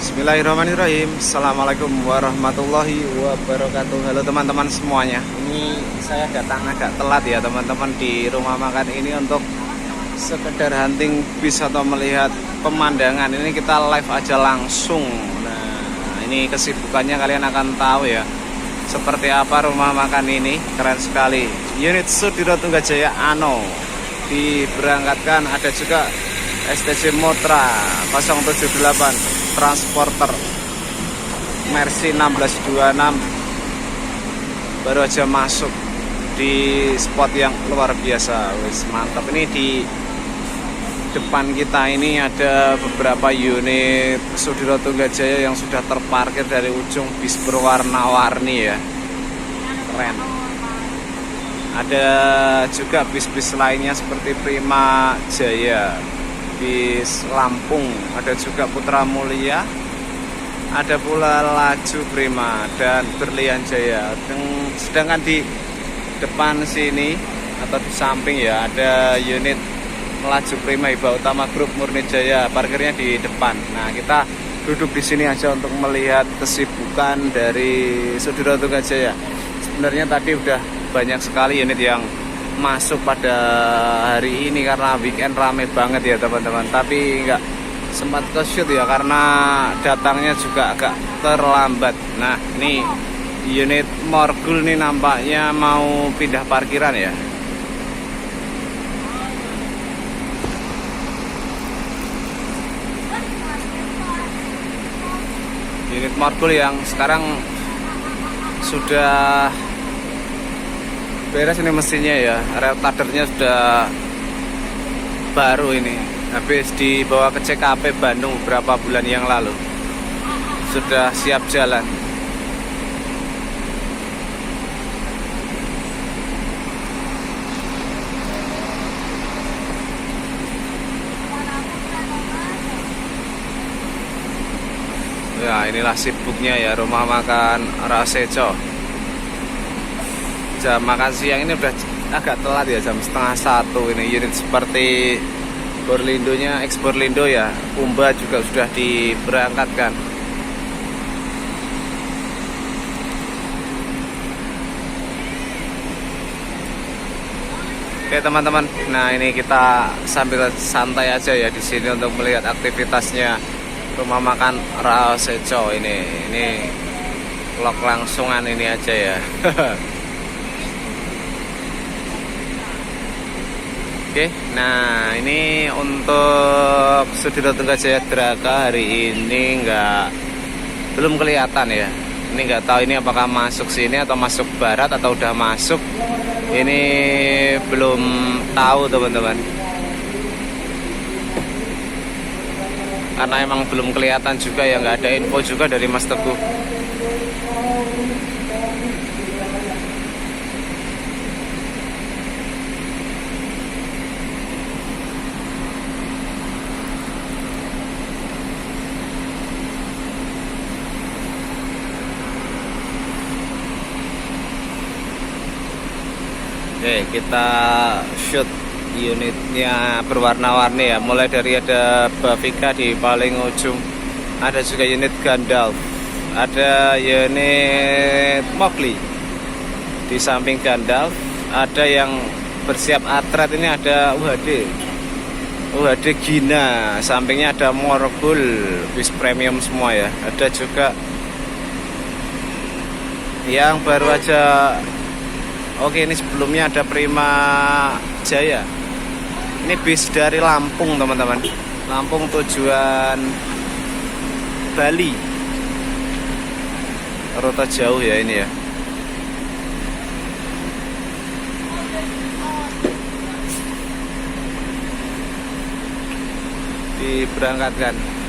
Bismillahirrahmanirrahim. Assalamualaikum warahmatullahi wabarakatuh. Halo teman-teman semuanya. Ini saya datang agak telat ya teman-teman di rumah makan ini untuk sekedar hunting bis atau melihat pemandangan. Ini kita live aja langsung. Nah, ini kesibukannya kalian akan tahu ya. Seperti apa rumah makan ini, keren sekali. Unit Sudiro Tunggajaya Ano diberangkatkan, ada juga STC Motra 078 Transporter Mercy 1626 baru aja masuk di spot yang luar biasa. Wis mantap. Ini di depan kita ini ada beberapa unit Sudiro Tunggajaya yang sudah terparkir dari ujung bis berwarna-warni ya, keren. Ada juga bis-bis lainnya seperti Prima Jaya, bis Lampung, ada juga Putra Mulia, ada pula Laju Prima dan Berlian Jaya. Sedangkan di depan sini atau di samping ya ada unit Laju Prima Hiba Utama Grup Murni Jaya, parkirnya di depan. Nah, kita duduk di sini aja untuk melihat kesibukan dari Sudiro Tunggajaya. Sebenarnya tadi udah banyak sekali unit yang masuk pada hari ini karena weekend rame banget ya teman-teman, tapi nggak sempat ke shoot ya karena datangnya juga agak terlambat. Nah, ini unit Morgul nih nampaknya mau pindah parkiran ya. Unit Morgul yang sekarang sudah beres ini mesinnya ya, retadernya sudah baru ini, habis dibawa ke CKP Bandung beberapa bulan yang lalu, sudah siap jalan. Ya, inilah sibuknya ya rumah makan Raseco. Jam makan siang ini udah agak telat ya, jam setengah 1 ini. Unit seperti Borlindonya, ex Borlindo ya, Pumba juga sudah diberangkatkan. Oke teman-teman, nah ini kita sambil santai aja ya di sini untuk melihat aktivitasnya rumah makan Raseco ini. Ini vlog langsungan ini aja ya. Oke, nah ini untuk Sudiro Tunggajaya Draka hari ini belum kelihatan ya. Ini nggak tahu ini apakah masuk sini atau masuk barat atau udah masuk. Ini belum tahu teman-teman. Karena emang belum kelihatan juga ya, nggak ada info juga dari Mas Teguh. Oke, kita shoot unitnya berwarna-warni ya. Mulai dari ada Bavika di paling ujung, ada juga unit Gandalf, ada unit Mowgli di samping Gandalf, ada yang bersiap atret ini ada UHD Gina, sampingnya ada Morgul, bis premium semua ya. Ada juga yang baru aja. Oke, ini sebelumnya ada Prima Jaya. Ini bis dari Lampung teman-teman. Lampung tujuan Bali. Rute jauh ya ini ya. Diberangkatkan.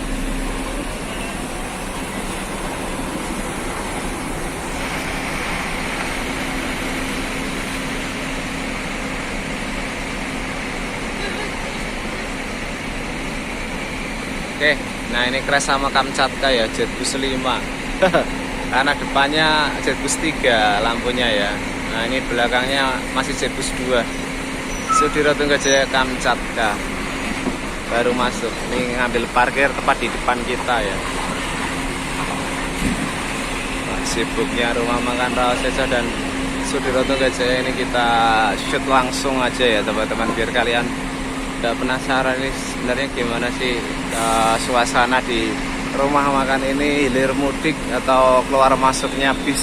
Oke, nah ini crash sama Kamchatka ya, Jetbus 5. Karena depannya Jetbus 3 lampunya ya. Nah ini belakangnya masih Jetbus 2. Sudiro Tunggajaya Kamchatka baru masuk. Ini ngambil parkir tepat di depan kita ya. sibuknya rumah makan Rawasesa dan Sudiroto Gajaya ini kita shoot langsung aja ya teman-teman, biar kalian udah penasaran ini sebenarnya gimana sih suasana di rumah makan ini, hilir mudik atau keluar masuknya bis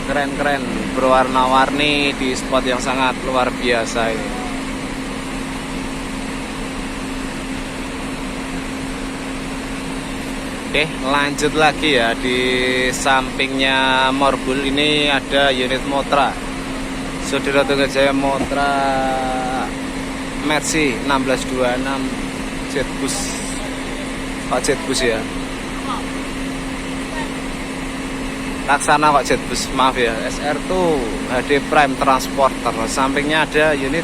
keren-keren berwarna-warni di spot yang sangat luar biasa ini. Oke, lanjut lagi ya, di sampingnya Morbul ini ada unit Motra Sudiroto Gajaya Motra Mercy 1626 Jetbus, Pak Jetbus ya, Laksana Pak Jetbus, maaf ya, SR2 HD Prime Transporter. Sampingnya ada unit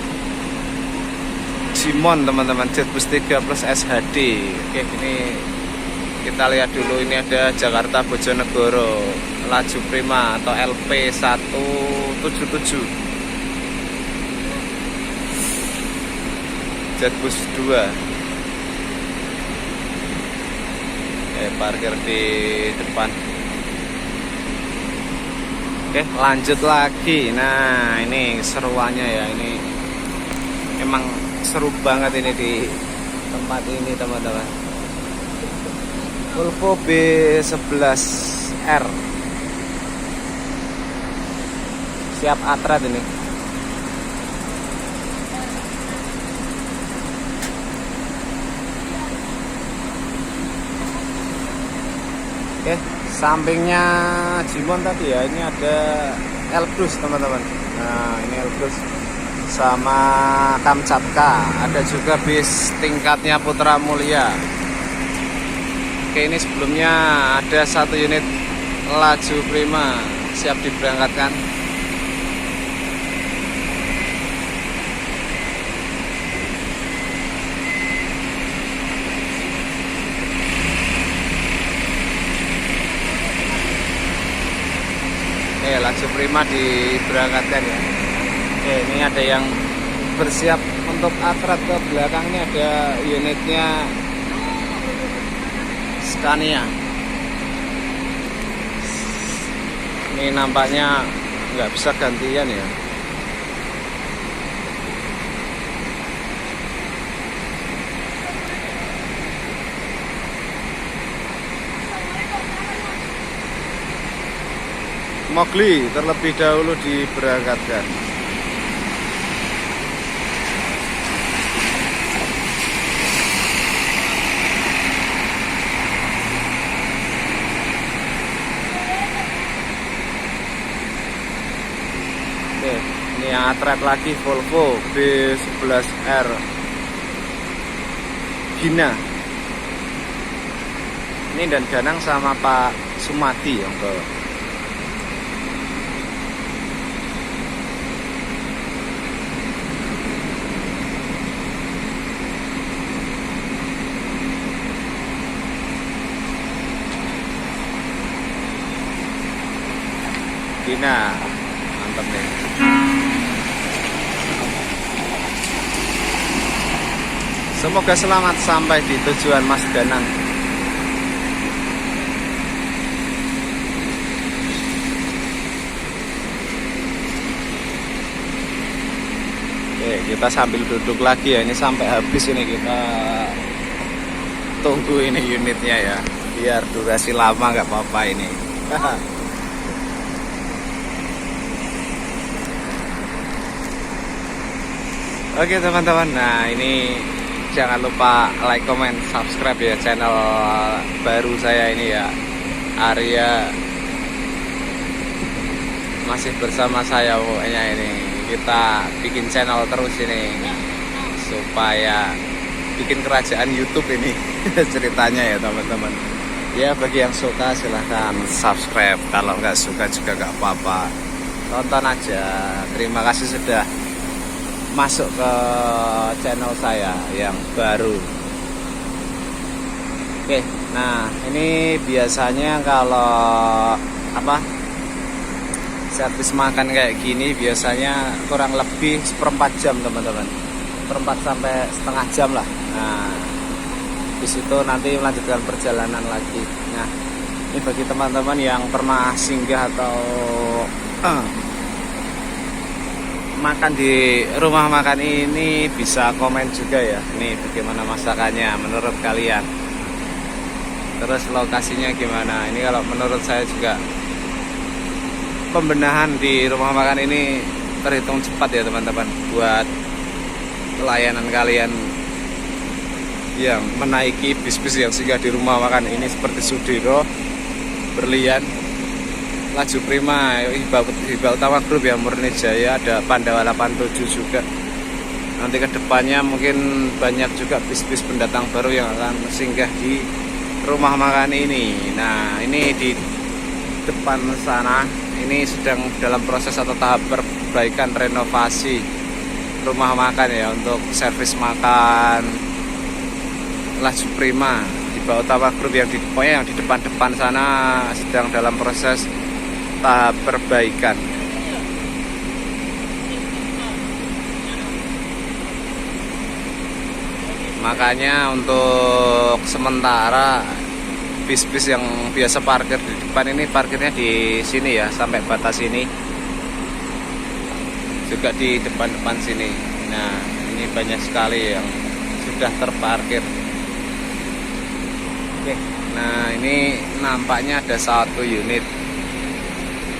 Jimon teman-teman, Jetbus 3 plus SHD. Oke, ini kita lihat dulu, ini ada Jakarta Bojonegoro laju prima atau LP 177 Jetbus 2. Parkir di depan. Oke, lanjut lagi. Nah, ini seruannya ya, ini emang seru banget ini di tempat ini teman-teman. Volvo B11R siap atret ini. Oke, sampingnya Jimon tadi ya, ini ada Elbrus teman-teman. Nah, ini Elbrus sama Kamchatka. Ada juga bis tingkatnya Putra Mulia. Oke, ini sebelumnya ada satu unit laju prima siap diberangkatkan. Oke, laju prima diberangkatkan ya. Oke, ini ada yang bersiap untuk atret ke belakang. Ini ada unitnya Scania. Ini nampaknya nggak bisa gantian ya. Mogli terlebih dahulu diberangkatkan. Oke, ini yang atret lagi Volvo B11R Gina. Ini dan Danang sama Pak Sumadi yang bawa. Gina, mantap nih. Semoga selamat sampai di tujuan Mas Danang. Oke, kita sambil duduk lagi ya, ini sampai habis ini kita tunggu ini unitnya ya, biar durasi lama nggak apa-apa ini. Oke teman-teman, nah ini jangan lupa like, comment, subscribe ya channel baru saya ini ya, Arya. Masih bersama saya pokoknya ini, kita bikin channel terus ini supaya bikin kerajaan YouTube ini ceritanya ya teman-teman. Ya bagi yang suka silahkan subscribe, kalau nggak suka juga nggak apa-apa, tonton aja. Terima kasih sudah masuk ke channel saya yang baru. Oke, nah ini biasanya kalau servis makan kayak gini biasanya kurang lebih seperempat jam teman-teman, seperempat sampai setengah jam lah. Nah di situ nanti melanjutkan perjalanan lagi. Nah Ini bagi teman-teman yang pernah singgah atau makan di rumah makan ini, bisa komen juga ya. Ini bagaimana masakannya menurut kalian. Terus lokasinya gimana? Ini kalau menurut saya juga pembenahan di rumah makan ini terhitung cepat ya teman-teman, buat layanan kalian yang menaiki bis-bis yang singgah di rumah makan ini seperti Sudiro, Berlian, Laju Prima, Hibah Utama Group ya, Murni Jaya, ada Pandawa 87 juga. Nanti ke depannya mungkin banyak juga bis-bis pendatang baru yang akan singgah di rumah makan ini. Nah, ini di depan sana ini sedang dalam proses atau tahap perbaikan renovasi rumah makan ya, untuk servis makan Laju Prima, Hibah Utama Group yang di depan-depan sana sedang dalam proses tahap perbaikan. Makanya untuk sementara bis-bis yang biasa parkir di depan ini parkirnya di sini ya, sampai batas ini, juga di depan-depan sini. Nah, ini banyak sekali yang sudah terparkir. Oke, nah ini nampaknya ada satu unit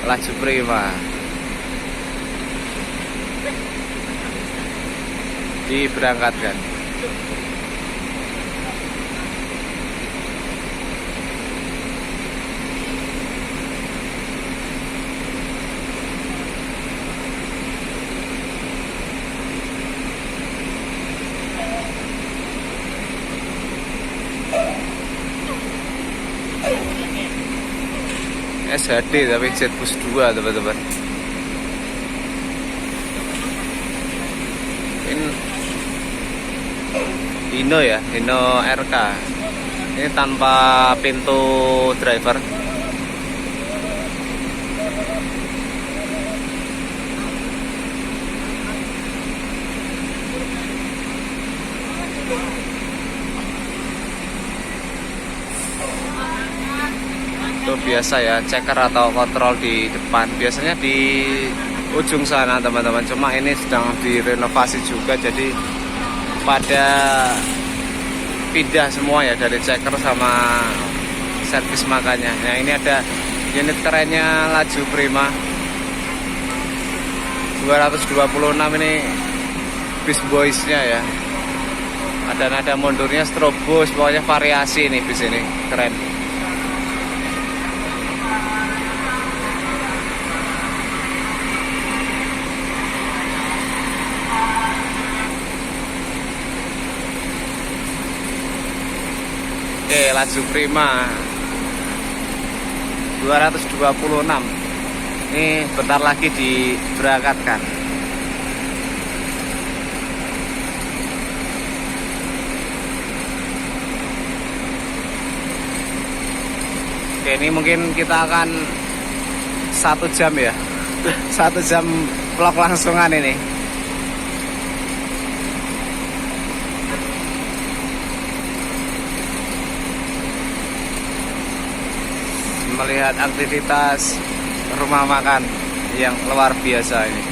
Laju Prima diberangkatkan. SHD tapi Jetbus 2 teman-teman. Ini Hino ya, Hino RK. Ini tanpa pintu driver. Itu biasa ya, checker atau kontrol di depan, biasanya di ujung sana teman-teman. Cuma ini sedang direnovasi juga, jadi pada pindah semua ya, dari checker sama servis makannya. Nah, ini ada unit kerennya Laju Prima 226, ini bis boysnya ya. Ada nada mundurnya, strobos, pokoknya variasi ini bis ini, keren. Oke, Laju Prima 226 ini bentar lagi diberangkatkan. Oke, ini mungkin kita akan 1 jam ya 1 jam vlog langsungan ini. Melihat aktivitas rumah makan yang luar biasa ini.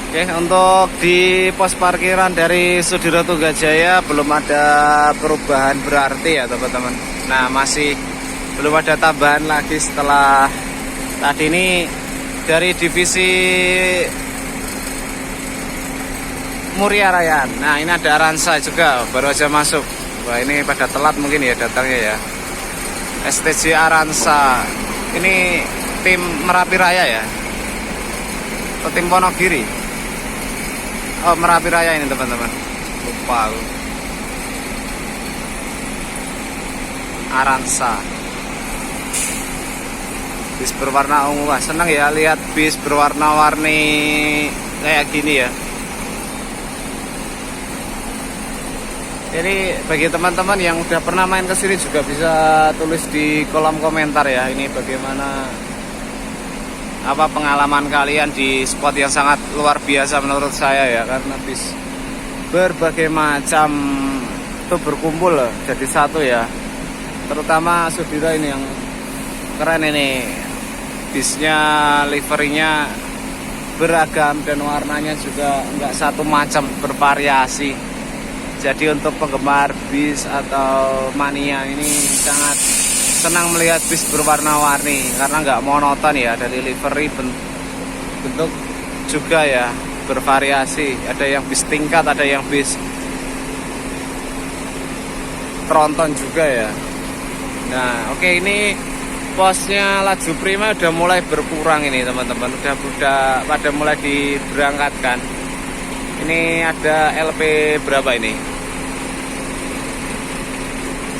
Oke, untuk di pos parkiran dari Sudiro Tunggajaya belum ada perubahan berarti ya teman-teman. Nah, masih belum ada tambahan lagi setelah tadi ini dari divisi Muria Raya. Nah, ini ada Aransa juga baru aja masuk. Wah, ini pada telat mungkin ya datangnya ya. STJ Aransa. Ini tim Merapi Raya ya, atau tim Wonogiri? Oh, Merapi Raya ini teman-teman. Lupa aku. Aransa. Bis berwarna ungu. Wah, senang ya lihat bis berwarna-warni kayak gini ya. Jadi bagi teman-teman yang udah pernah main ke sini juga bisa tulis di kolom komentar ya, ini bagaimana apa pengalaman kalian di spot yang sangat luar biasa menurut saya ya, karena bis berbagai macam itu berkumpul loh, jadi satu ya. Terutama Sudiro ini yang keren ini, bisnya liverinya beragam dan warnanya juga enggak satu macam, bervariasi. Jadi untuk penggemar bis atau mania ini sangat senang melihat bis berwarna-warni karena nggak monoton ya, dari livery bentuk juga ya bervariasi. Ada yang bis tingkat, ada yang bis tronton juga ya. Nah oke, ini posnya Laju Prima udah mulai berkurang ini teman-teman, udah pada mulai diberangkatkan. Ini ada LP berapa ini?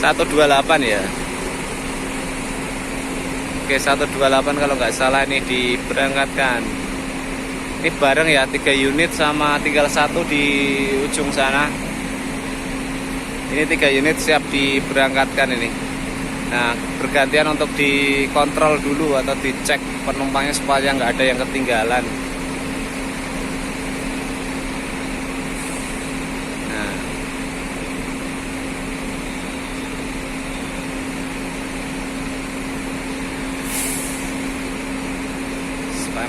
128 ya. Oke, 128 kalau nggak salah ini diberangkatkan. Ini bareng ya, 3 unit sama tinggal 1 di ujung sana. Ini 3 unit siap diberangkatkan ini. Nah, bergantian untuk dikontrol dulu atau dicek penumpangnya supaya nggak ada yang ketinggalan.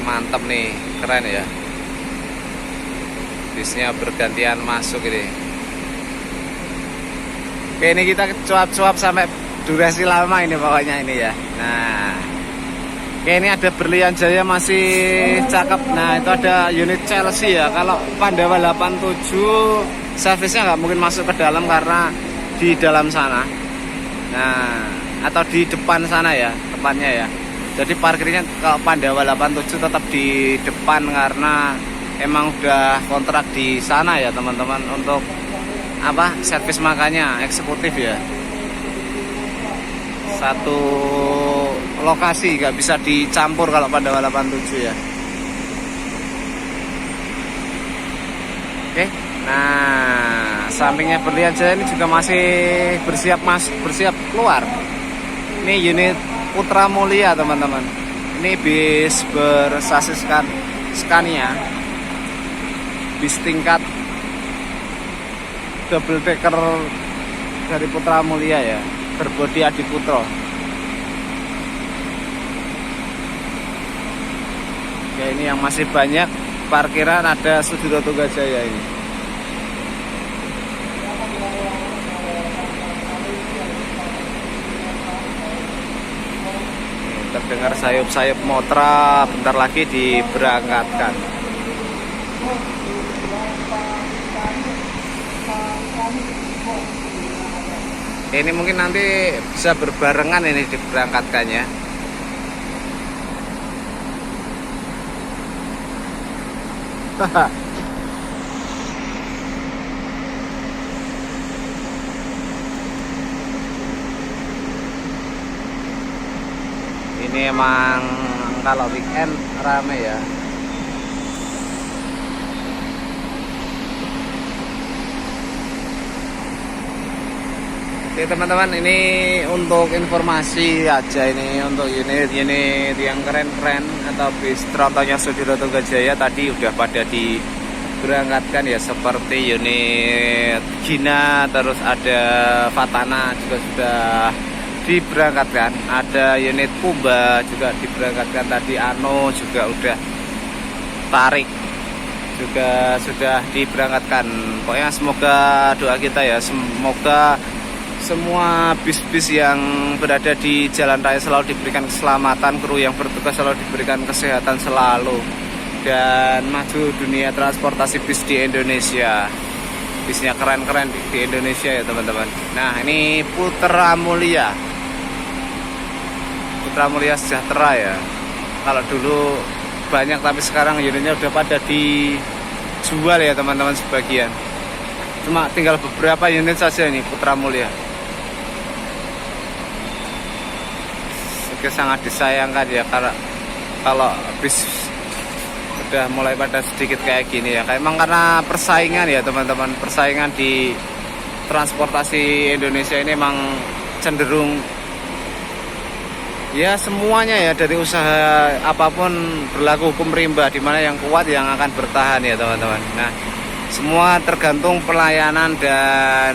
Mantap nih, keren ya, bisnya bergantian masuk ini. Oke, ini kita cuap-cuap sampai durasi lama ini pokoknya ini ya. Nah oke, ini ada Berlian Jaya masih cakep. Nah itu ada unit Chelsea ya. Kalau Pandawa 87 servisnya nggak mungkin masuk ke dalam karena di dalam sana, nah atau di depan sana ya, depannya ya. Jadi parkirnya kalau Pandawa 87 tetap di depan karena emang udah kontrak di sana ya teman-teman, untuk apa, servis makanya eksekutif ya. Satu lokasi, nggak bisa dicampur kalau Pandawa 87 ya. Oke, nah sampingnya Berlian Jaya ini juga masih bersiap keluar. Ini unit Putra Mulia teman-teman. Ini bis bersasis Scania, bis tingkat double decker dari Putra Mulia ya, berbodi Adi Putro. Ya, ini yang masih banyak parkiran ada Sudiro Tunggajaya ini. Terdengar sayup-sayup motor, bentar lagi diberangkatkan. Ini mungkin nanti bisa berbarengan ini diberangkatkannya. Ini emang kalau weekend rame ya. Oke teman-teman, ini untuk informasi aja, ini untuk unit-unit yang keren-keren atau bis trontonnya Sudiro Tunggajaya tadi udah pada diberangkatkan ya, seperti unit Gina, terus ada Fatana juga sudah diberangkatkan, ada unit Pumba juga diberangkatkan tadi, Ano juga udah tarik juga sudah diberangkatkan. Pokoknya semoga doa kita ya, semoga semua bis-bis yang berada di jalan raya selalu diberikan keselamatan, kru yang bertugas selalu diberikan kesehatan selalu, dan maju dunia transportasi bis di Indonesia. Bisnya keren-keren di Indonesia ya teman-teman. Nah ini Putra Mulia Sejahtera ya. Kalau dulu banyak tapi sekarang unitnya udah pada dijual ya teman-teman sebagian. Cuma tinggal beberapa unit saja ini Putra Mulia. Oke, sangat disayangkan ya kalau bis udah mulai pada sedikit kayak gini ya. Emang karena persaingan ya teman-teman, persaingan di transportasi Indonesia ini emang cenderung ya semuanya ya, dari usaha apapun berlaku hukum rimba, dimana yang kuat yang akan bertahan ya teman-teman. Nah, semua tergantung pelayanan dan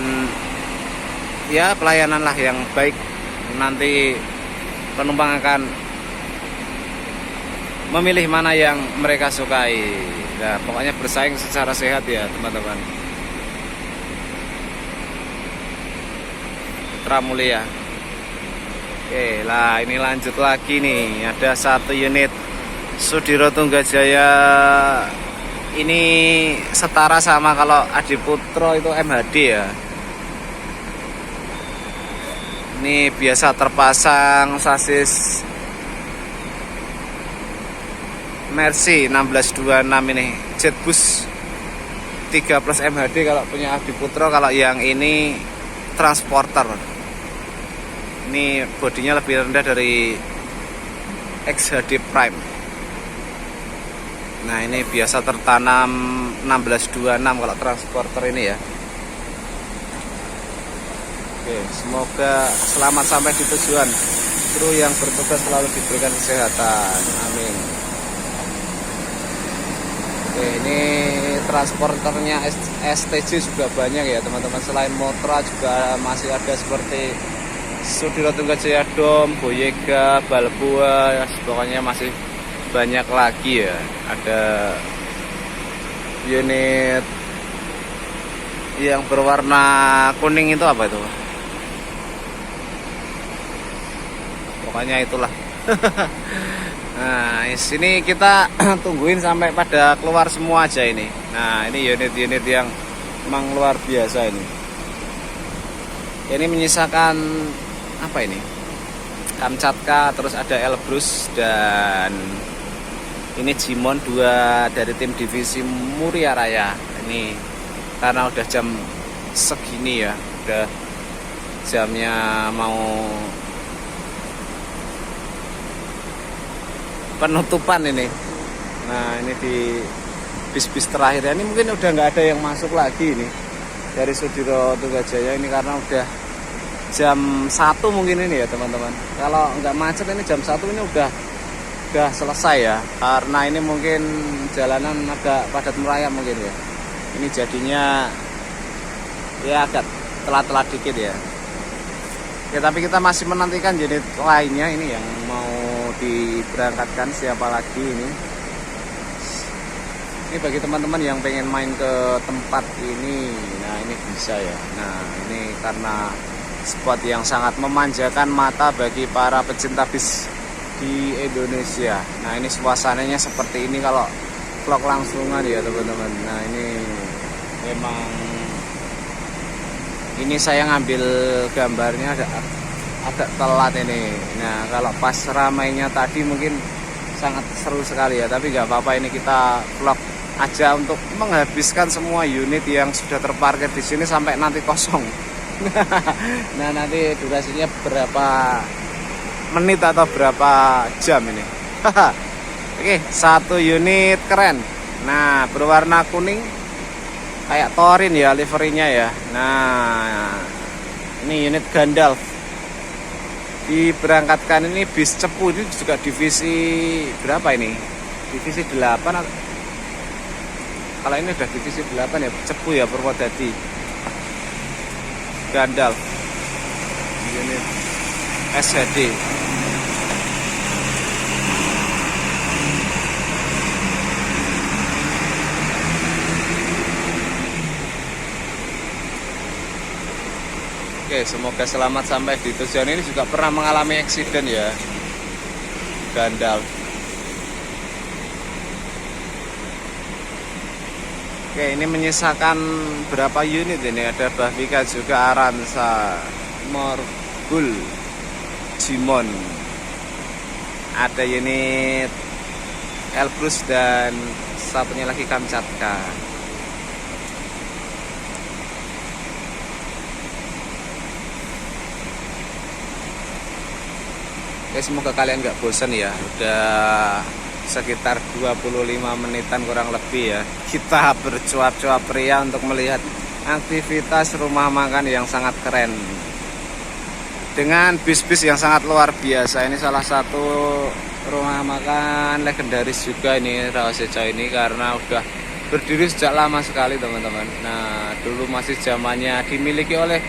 ya pelayanan lah yang baik, nanti penumpang akan memilih mana yang mereka sukai. Nah, pokoknya bersaing secara sehat ya teman-teman. Putra Mulia. Oke lah, ini lanjut lagi nih. Ada satu unit Sudiro Tunggajaya. Ini setara sama kalau Adiputro itu MHD ya. Ini biasa terpasang sasis Mercy 1626 ini Jetbus 3 plus MHD kalau punya Adiputro. Kalau yang ini Transporter. Ini bodinya lebih rendah dari XHD Prime. Nah, ini biasa tertanam 1626 kalau Transporter ini ya. Oke, semoga selamat sampai di tujuan. Kru yang bertugas selalu diberikan kesehatan. Amin. Oke, ini transporternya STJ juga banyak ya teman-teman. Selain Motra juga masih ada seperti Sudiro Tunggajaya Dom, Boyega, Balboa, pokoknya masih banyak lagi ya. Ada unit yang berwarna kuning itu apa itu? Pokoknya itulah. Nah, di sini kita tungguin sampai pada keluar semua aja ini. Nah, ini unit-unit yang memang luar biasa ini. Ini menyisakan apa ini? Kamchatka, terus ada Elbrus, dan ini Jimon 2 dari tim divisi Muria Raya. Ini karena udah jam segini ya, udah jamnya mau penutupan ini. Nah, ini di bis-bis terakhir ini mungkin udah nggak ada yang masuk lagi ini dari Sudiro Tunggajaya ini, karena udah jam 1 mungkin ini ya teman-teman. Kalau nggak macet ini jam 1 ini udah selesai ya, karena ini mungkin jalanan agak padat merayap mungkin ya. Ini jadinya ya agak telat-telat dikit ya. Ya, tapi kita masih menantikan unit lainnya ini yang mau diberangkatkan, siapa lagi ini. Ini bagi teman-teman yang pengen main ke tempat ini, nah ini bisa ya. Nah, ini karena spot yang sangat memanjakan mata bagi para pecinta bis di Indonesia. Nah, ini suasananya seperti ini kalau vlog langsungan ya teman-teman. Nah, ini memang ini saya ngambil gambarnya agak telat ini. Nah, kalau pas ramainya tadi mungkin sangat seru sekali ya, tapi nggak apa-apa, ini kita vlog aja untuk menghabiskan semua unit yang sudah terparkir di sini sampai nanti kosong. Nah, nanti durasinya berapa menit atau berapa jam ini. Oke, satu unit keren. Nah, berwarna kuning kayak Torin ya liverinya ya. Nah, ini unit Gandalf. Diberangkatkan ini bis Cepu, ini juga divisi berapa ini? Divisi 8 atau kalau ini udah divisi 8 ya, Cepu ya, Purwodadi. Gandalf unit SHD. Oke, semoga selamat sampai di tujuan. Ini juga pernah mengalami eksiden ya, Gandalf. Oke, ini menyisakan berapa unit ini? Ada Bahvika juga, Aranza, Morbul, Jimon. Ada unit Elbrus dan satunya lagi Kamchatka. Oke, semoga kalian nggak bosan ya. Udah sekitar 25 menitan kurang lebih ya kita bercuap-cuap pria untuk melihat aktivitas rumah makan yang sangat keren dengan bis-bis yang sangat luar biasa. Ini salah satu rumah makan legendaris juga ini Rawaseca ini, karena udah berdiri sejak lama sekali teman-teman. Nah dulu masih zamannya dimiliki oleh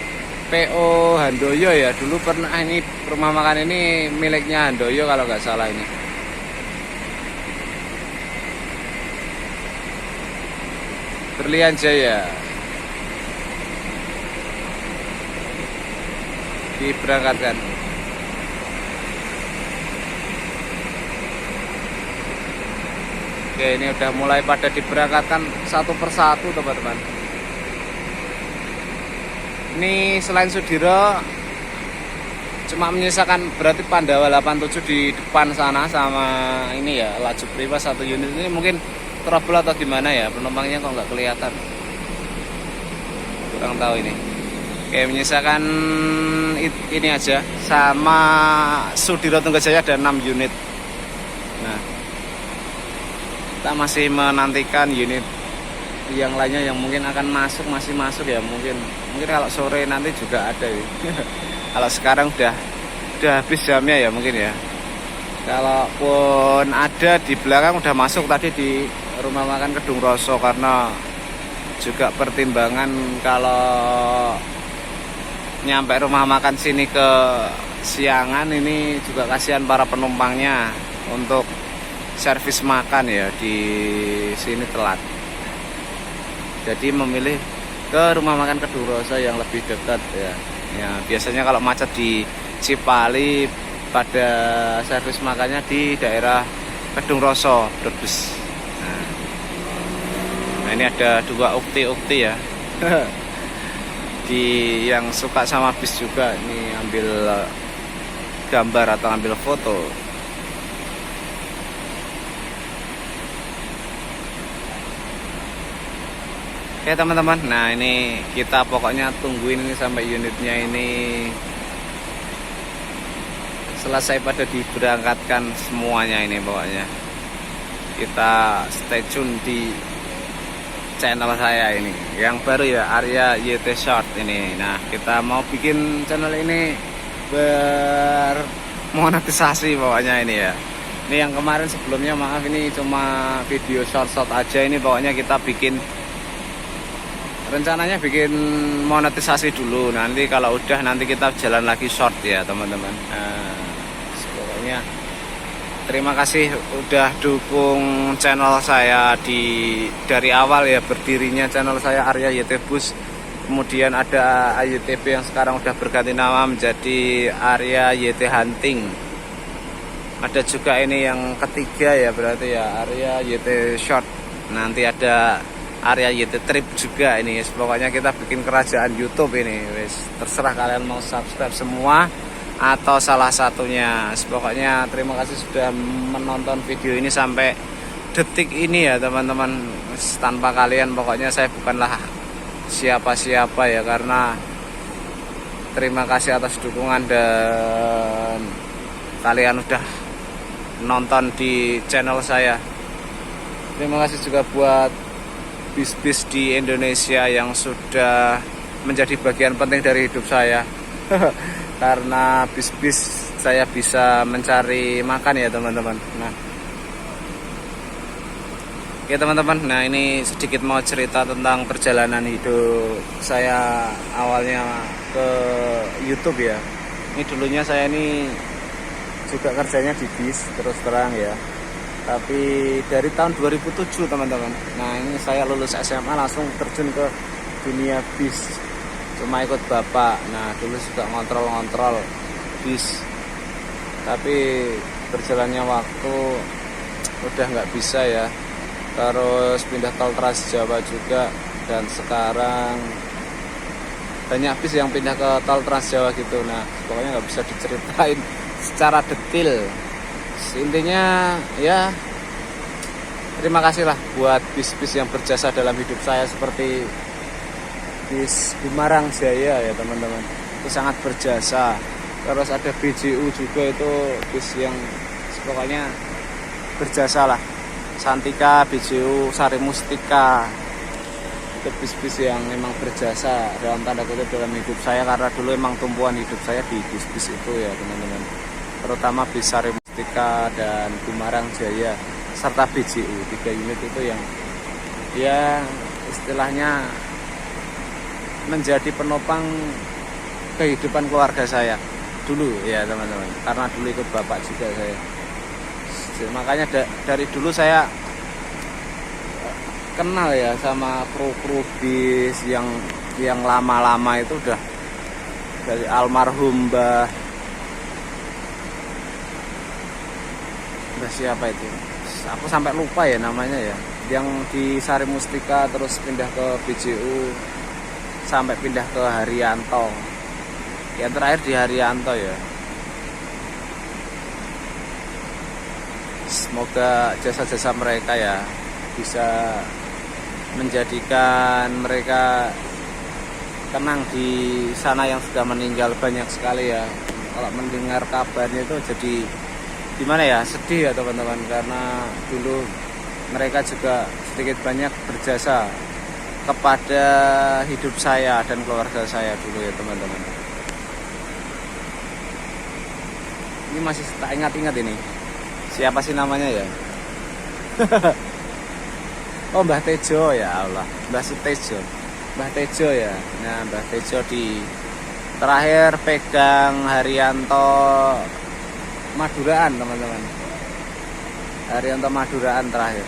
PO Handoyo ya. Dulu pernah ini rumah makan ini miliknya Handoyo kalau nggak salah ini. Berlian Jaya diberangkatkan. Oke, ini udah mulai pada diberangkatkan satu persatu teman-teman. Ini selain Sudiro cuma menyisakan berarti Pandawa 87 di depan sana sama ini ya laju priva 1 unit. Ini mungkin trouble atau gimana ya, penumpangnya kok nggak kelihatan, kurang tahu ini. Oke, menyisakan ini aja sama Sudiro Tunggajaya ada 6 unit. Nah kita masih menantikan unit yang lainnya yang mungkin akan masih masuk ya, mungkin kalau sore nanti juga ada ya. Kalau sekarang udah habis jamnya ya mungkin ya. Kalaupun ada di belakang udah masuk tadi di rumah makan Kedung Roso, karena juga pertimbangan kalau nyampe rumah makan sini ke siangan ini juga kasihan para penumpangnya untuk servis makan ya, di sini telat. Jadi memilih ke rumah makan Kedung Roso yang lebih dekat ya. Ya biasanya kalau macet di Cipali pada servis makannya di daerah Kedung Roso, Brebes. Nah ini ada 2 ukti ya. Di yang suka sama bis juga ini ambil gambar atau ambil foto. Oke teman-teman, nah ini kita pokoknya tungguin ini sampai unitnya ini selesai pada diberangkatkan semuanya ini. Pokoknya kita stay tune di channel saya ini yang baru ya, Arya YT Short ini. Nah kita mau bikin channel ini bermonetisasi pokoknya ini ya. Ini yang kemarin sebelumnya maaf ini cuma video short aja, ini pokoknya kita bikin, rencananya bikin monetisasi dulu. Nanti kalau udah nanti kita jalan lagi short ya teman-teman. Nah, pokoknya terima kasih udah dukung channel saya dari awal ya, berdirinya channel saya Arya YT Bus. Kemudian ada AYTB yang sekarang udah berganti nama menjadi Arya YT Hunting. Ada juga ini yang ketiga ya berarti ya, Arya YT Short. Nanti ada Arya YT Trip juga ini. Pokoknya kita bikin kerajaan YouTube ini. Terserah kalian mau subscribe semua atau salah satunya. Pokoknya terima kasih sudah menonton video ini sampai detik ini ya teman-teman. Tanpa kalian pokoknya saya bukanlah siapa-siapa ya, karena terima kasih atas dukungan dan kalian udah nonton di channel saya. Terima kasih juga buat bis-bis di Indonesia yang sudah menjadi bagian penting dari hidup saya. Karena bis-bis saya bisa mencari makan ya teman-teman. Nah, oke teman-teman, nah ini sedikit mau cerita tentang perjalanan hidup saya awalnya ke YouTube ya. Ini dulunya saya ini juga kerjanya di bis terus terang ya. Tapi dari tahun 2007 teman-teman. Nah ini saya lulus SMA langsung terjun ke dunia bis. Cuma ikut bapak. Nah dulu juga ngontrol bis. Tapi berjalannya waktu udah nggak bisa ya. Terus pindah tol Trans Jawa juga. Dan sekarang banyak bis yang pindah ke tol Trans Jawa gitu. Nah pokoknya nggak bisa diceritain secara detail. Intinya ya terima kasih lah buat bis-bis yang berjasa dalam hidup saya, seperti bis Bumarang Jaya ya teman-teman, itu sangat berjasa. Terus ada BJU juga, itu bis yang pokoknya berjasa lah. Santika, BJU, Sari Mustika, ke bis-bis yang memang berjasa dalam tanda kutip dalam hidup saya, karena dulu emang tumpuan hidup saya di bis-bis itu ya teman-teman, terutama bis Sari Mustika dan Gumarang Jaya serta BJU, 3 unit itu yang ya istilahnya menjadi penopang kehidupan keluarga saya dulu ya teman-teman, karena dulu ikut bapak juga saya. Makanya dari dulu saya kenal ya sama kru bis yang lama-lama itu udah dari almarhum Mbah siapa itu, aku sampai lupa ya namanya ya, yang di Sari Mustika terus pindah ke BJU sampai pindah ke Haryanto, yang terakhir di Haryanto ya. Semoga jasa-jasa mereka ya bisa menjadikan mereka tenang di sana yang sudah meninggal banyak sekali ya. Kalau mendengar kabarnya itu jadi gimana ya, sedih ya teman-teman, karena dulu mereka juga sedikit banyak berjasa kepada hidup saya dan keluarga saya dulu ya teman-teman. Ini masih tak ingat-ingat ini siapa sih namanya ya. Oh Mbah Tejo ya Allah, Mbah Sutejo, Mbah Tejo ya. Nah Mbah Tejo di terakhir pegang Haryanto Maduraan teman-teman, Haryanto Maduraan terakhir.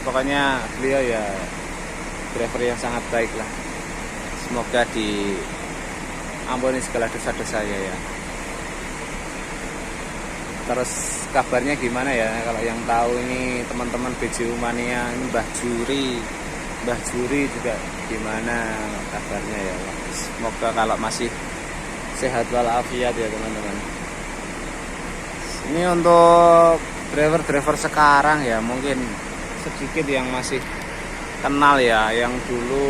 Pokoknya beliau ya driver yang sangat baik lah. Semoga diampuni segala dosa-dosanya ya. Terus kabarnya gimana ya, kalau yang tahu ini teman-teman BJU Mania, ini Mbah Juri juga gimana kabarnya ya. Semoga kalau masih sehat walafiat ya teman-teman. Ini untuk driver-driver sekarang ya, mungkin sedikit yang masih kenal ya, yang dulu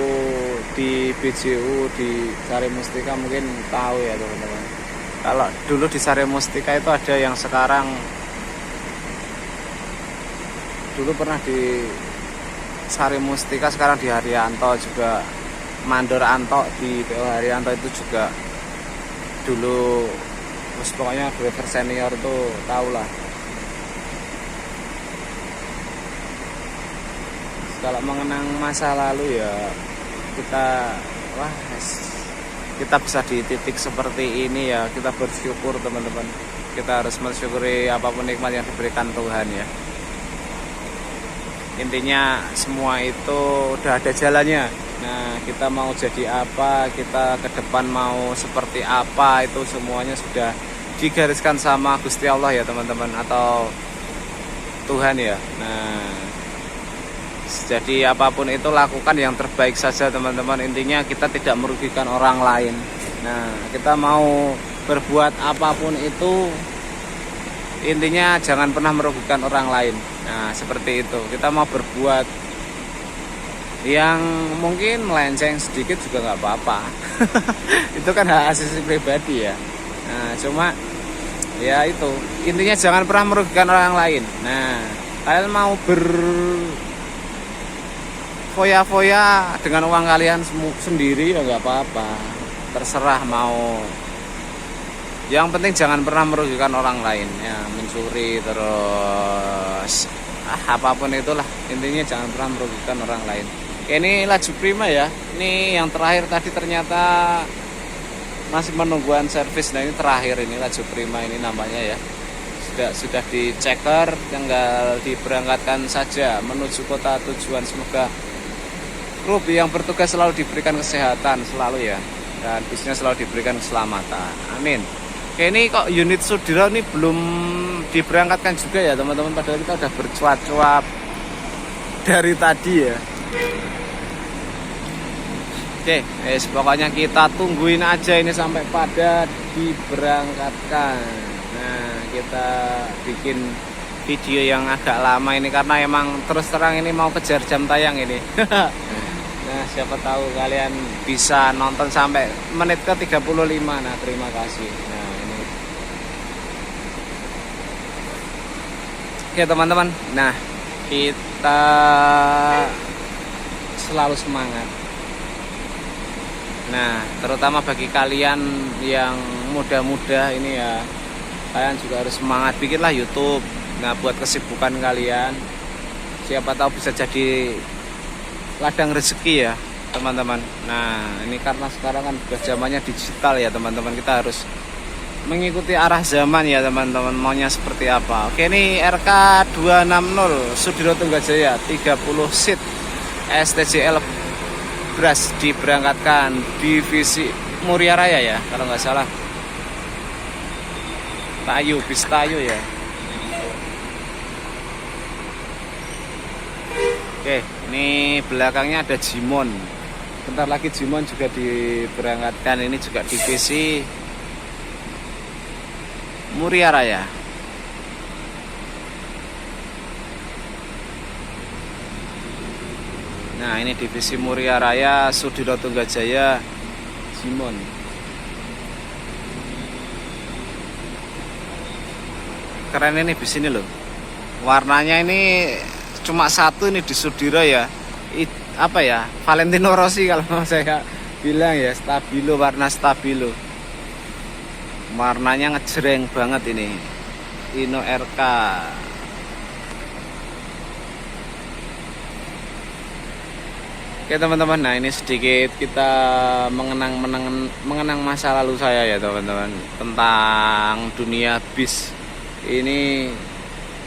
di BJU di Sari Mustika mungkin tahu ya teman-teman. Kalau dulu di Sari Mustika itu ada yang sekarang, dulu pernah di Sari Mustika, sekarang di Haryanto juga, Mandor Anto di PO Haryanto itu juga dulu. Terus pokoknya driver senior itu tahu lah. Kalau mengenang masa lalu ya kita bisa di titik seperti ini ya, kita bersyukur teman-teman. Kita harus mensyukuri apapun nikmat yang diberikan Tuhan ya. Intinya semua itu udah ada jalannya. Nah kita mau jadi apa, kita ke depan mau seperti apa, itu semuanya sudah digariskan sama Gusti Allah ya teman-teman, atau Tuhan ya. Nah jadi apapun itu lakukan yang terbaik saja teman-teman. Intinya kita tidak merugikan orang lain. Nah kita mau berbuat apapun itu, intinya jangan pernah merugikan orang lain. Nah seperti itu, kita mau berbuat yang mungkin melenceng sedikit juga nggak apa-apa. Itu kan hak asasi pribadi ya. Nah cuma ya itu, intinya jangan pernah merugikan orang lain. Nah kalian mau foya-foya dengan uang kalian sendiri ya nggak apa-apa, terserah mau. Yang penting jangan pernah merugikan orang lain ya, mencuri terus apapun itulah, intinya jangan pernah merugikan orang lain. Ini laju prima ya, ini yang terakhir tadi ternyata masih menungguan servis. Nah ini terakhir, ini laju prima ini namanya ya, sudah diceker, tinggal diberangkatkan saja menuju kota tujuan. Semoga kru yang bertugas selalu diberikan kesehatan selalu ya, dan bisnya selalu diberikan keselamatan, amin. Oke, ini kok unit Sudiro ini belum diberangkatkan juga ya teman-teman, padahal kita udah bercuap-cuap dari tadi ya. Oke, pokoknya kita tungguin aja ini sampai pada diberangkatkan. Nah, kita bikin video yang agak lama ini karena emang terus terang ini mau kejar jam tayang ini. Nah, siapa tahu kalian bisa nonton sampai menit ke 35. Nah, terima kasih. Nah, ini. Oke, teman-teman. Nah, kita selalu semangat. Nah, terutama bagi kalian yang muda-muda ini ya, kalian juga harus semangat bikinlah YouTube. Nah, buat kesibukan kalian, siapa tahu bisa jadi ladang rezeki ya teman-teman. Nah, ini karena sekarang kan sudah zamannya digital ya teman-teman, kita harus mengikuti arah zaman ya teman-teman, maunya seperti apa. Oke, ini RK260 Sudiro Tunggajaya 30 seat STJL Bras diberangkatkan divisi Muria Raya ya kalau nggak salah. Tayu, bis Tayu ya. Oke, ini belakangnya ada Jimon. Bentar lagi Jimon juga diberangkatkan. Ini juga divisi Muria Raya. Nah, ini divisi Muria Raya Sudiro Tunggajaya Jimon. Keren ini bis ini loh. Warnanya ini cuma satu ini di Sudiro ya. Apa ya? Valentino Rossi kalau mau saya bilang ya, stabilo, warna stabilo. Warnanya ngejreng banget ini. Ino RK. Oke teman-teman, nah ini sedikit kita mengenang masa lalu saya ya teman-teman, tentang dunia bis. Ini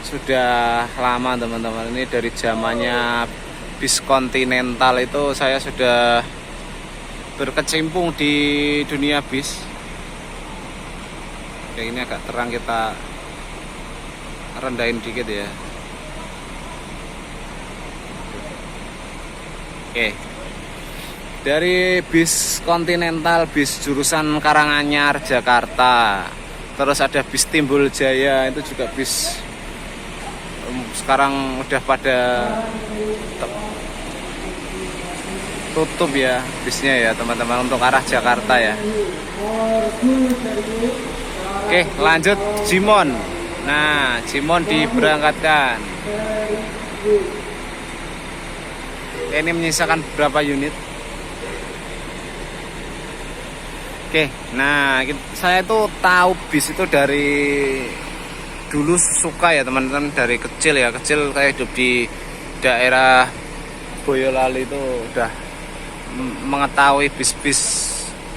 sudah lama teman-teman, ini dari zamannya bis Continental itu saya sudah berkecimpung di dunia bis. Oke, ini agak terang, kita rendahin dikit ya. Oke, dari bis Continental, bis jurusan Karanganyar Jakarta, terus ada bis Timbul Jaya, itu juga bis sekarang udah pada tutup ya bisnya ya teman-teman, untuk arah Jakarta ya. Oke, lanjut Jimon. Nah, Jimon diberangkatkan. Ini menyisakan berapa unit? Oke, nah saya itu tahu bis itu dari dulu, suka ya teman-teman, dari kecil ya, kecil saya hidup di daerah Boyolali itu udah mengetahui bis-bis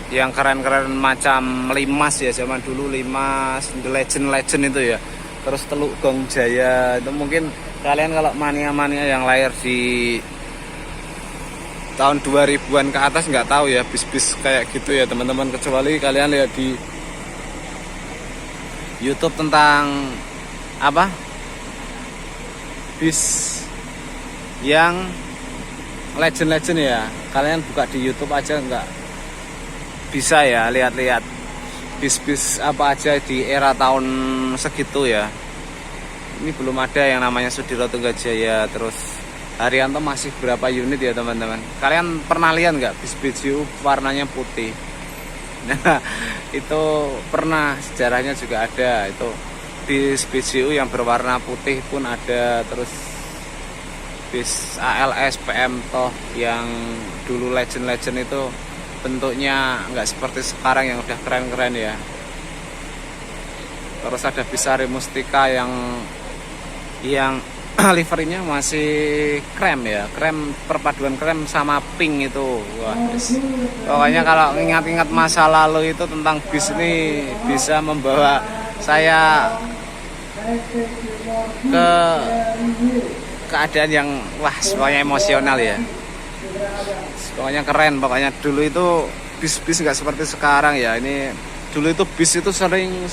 yang keren-keren macam Limas ya, zaman dulu Limas, The Legend itu ya, terus Teluk Gong Jaya. Itu mungkin kalian kalau mania-mania yang lahir di tahun 2000-an ke atas nggak tahu ya bis-bis kayak gitu ya teman-teman, kecuali kalian lihat di YouTube tentang apa, bis yang legend ya. Kalian buka di YouTube aja nggak bisa ya lihat-lihat bis-bis apa aja di era tahun segitu ya. Ini belum ada yang namanya Sudiro Tunggajaya, terus Haryanto masih berapa unit ya teman-teman. Kalian pernah lihat nggak bis BJU warnanya putih? Nah, itu pernah, sejarahnya juga ada. Itu bis BJU yang berwarna putih pun ada. Terus bis ALS PM toh yang dulu legend itu bentuknya nggak seperti sekarang yang udah keren-keren ya. Terus ada bis Sari Mustika yang liverinya masih krem ya, krem, perpaduan krem sama pink itu. Wah, pokoknya kalau ingat-ingat masa lalu itu tentang bis ini bisa membawa saya ke keadaan yang wah semuanya emosional ya. Pokoknya keren, pokoknya dulu itu bis-bis nggak seperti sekarang ya. Ini dulu itu bis itu sering